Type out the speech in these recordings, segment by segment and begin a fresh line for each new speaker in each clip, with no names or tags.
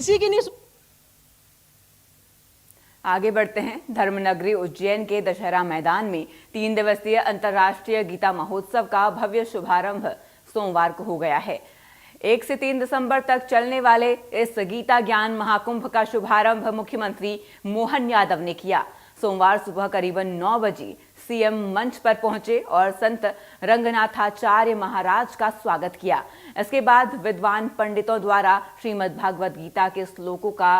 किसी की नहीं।
आगे बढ़ते हैं। धर्मनगरी उज्जैन के दशहरा मैदान में 3 दिवसीय अंतर्राष्ट्रीय गीता महोत्सव का भव्य शुभारंभ सोमवार को हो गया है। 1 से 3 दिसंबर तक चलने वाले इस गीता ज्ञान महाकुंभ का शुभारंभ मुख्यमंत्री मोहन यादव ने किया। सोमवार सुबह करीबन 9 बजे सीएम मंच पर पहुंचे और संत रंगनाथाचार्य महाराज का स्वागत किया। इसके बाद विद्वान पंडितों द्वारा श्रीमद् भागवत गीता के श्लोकों का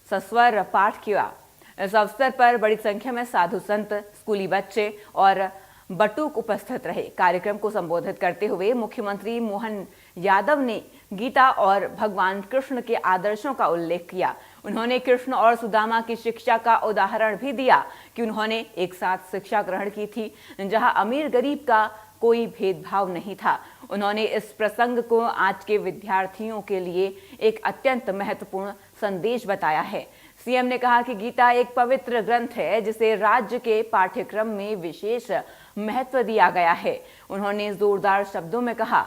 सस्वर पाठ किया। इस अवसर पर बड़ी संख्या में साधु संत, स्कूली बच्चे और बटुक उपस्थित रहे। कार्यक्रम को संबोधित करते हुए मुख्यमंत्री मोहन यादव ने गीता और भगवान कृष्ण के आदर्शों का उल्लेख किया। उन्होंने कृष्ण और सुदामा की शिक्षा का उदाहरण भी दिया कि उन्होंने एक साथ शिक्षा ग्रहण की थी, जहां अमीर गरीब का कोई भेदभाव नहीं था। उन्होंने इस प्रसंग को आज के विद्यार्थियों के लिए एक अत्यंत महत्वपूर्ण संदेश बताया है। सीएम ने कहा कि गीता एक पवित्र ग्रंथ है जिसे राज्य के पाठ्यक्रम में विशेष महत्व दिया गया है। उन्होंने जोरदार शब्दों में कहा,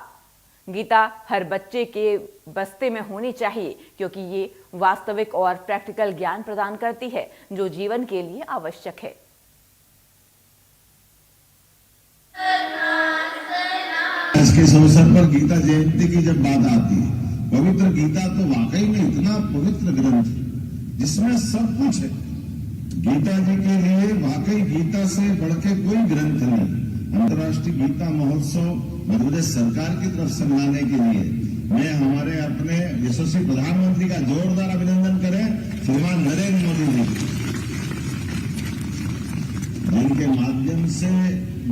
गीता हर बच्चे के बस्ते में होनी चाहिए क्योंकि ये वास्तविक और प्रैक्टिकल ज्ञान प्रदान करती है जो जीवन के लिए आवश्यक है।
इसके अवसर पर गीता जयंती की जब बात आती है, पवित्र गीता तो वाकई में इतना पवित्र ग्रंथ है जिसमें सब कुछ है। गीता जी के लिए वाकई गीता से बढ़ के कोई ग्रंथ नहीं। अंतर्राष्ट्रीय गीता महोत्सव मध्य प्रदेश सरकार की तरफ से मनाने के लिए मैं हमारे अपने यशस्वी प्रधानमंत्री का जोरदार अभिनंदन करें, श्रीमान नरेंद्र मोदी जी, जिनके माध्यम से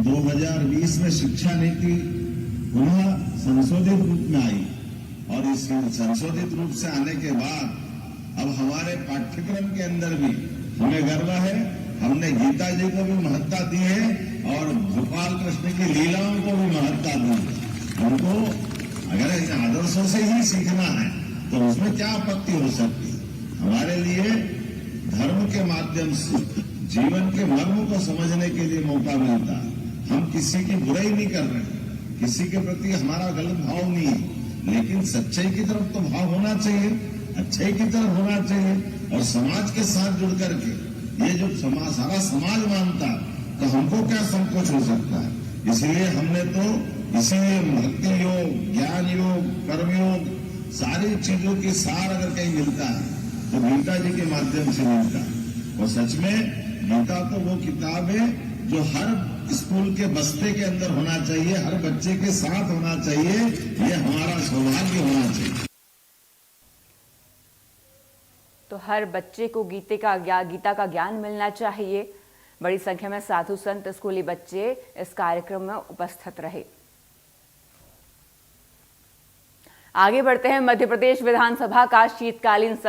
2020 में शिक्षा नीति पुनः संशोधित रूप में आई और इस संशोधित रूप से आने के बाद अब हमारे पाठ्यक्रम के अंदर भी हमें गर्व है। हमने गीता जी को भी महत्ता दी है और गोपाल कृष्ण की लीलाओं को भी महत्ता दी है। हमको अगर इन आदर्शों से ही सीखना है तो उसमें क्या आपत्ति हो सकती है। हमारे लिए धर्म के माध्यम से जीवन के मर्म को समझने के लिए मौका मिलता है। हम किसी की बुराई नहीं कर रहे, किसी के प्रति हमारा गलत भाव नहीं है, लेकिन सच्चाई की तरफ तो भाव होना चाहिए, अच्छाई की तरफ होना चाहिए और समाज के साथ जुड़ करके ये जो सारा समाज मानता तो हमको क्या संकोच हो सकता है। इसलिए हमने तो इसीलिए भक्ति योग, ज्ञान योग, कर्म योग, सारी चीजों की सार अगर कहीं मिलता है तो गीता जी के माध्यम से मिलता है। और सच में गीता तो वो किताब है जो हर स्कूल के बस्ते के अंदर होना चाहिए, हर बच्चे के साथ होना चाहिए। ये हमारा सौभाग्य होना चाहिए।
तो हर बच्चे को गीता का ज्ञान मिलना चाहिए। बड़ी संख्या में साधु संत, स्कूली बच्चे इस कार्यक्रम में उपस्थित रहे। आगे बढ़ते हैं। मध्य प्रदेश विधानसभा का शीतकालीन सत्र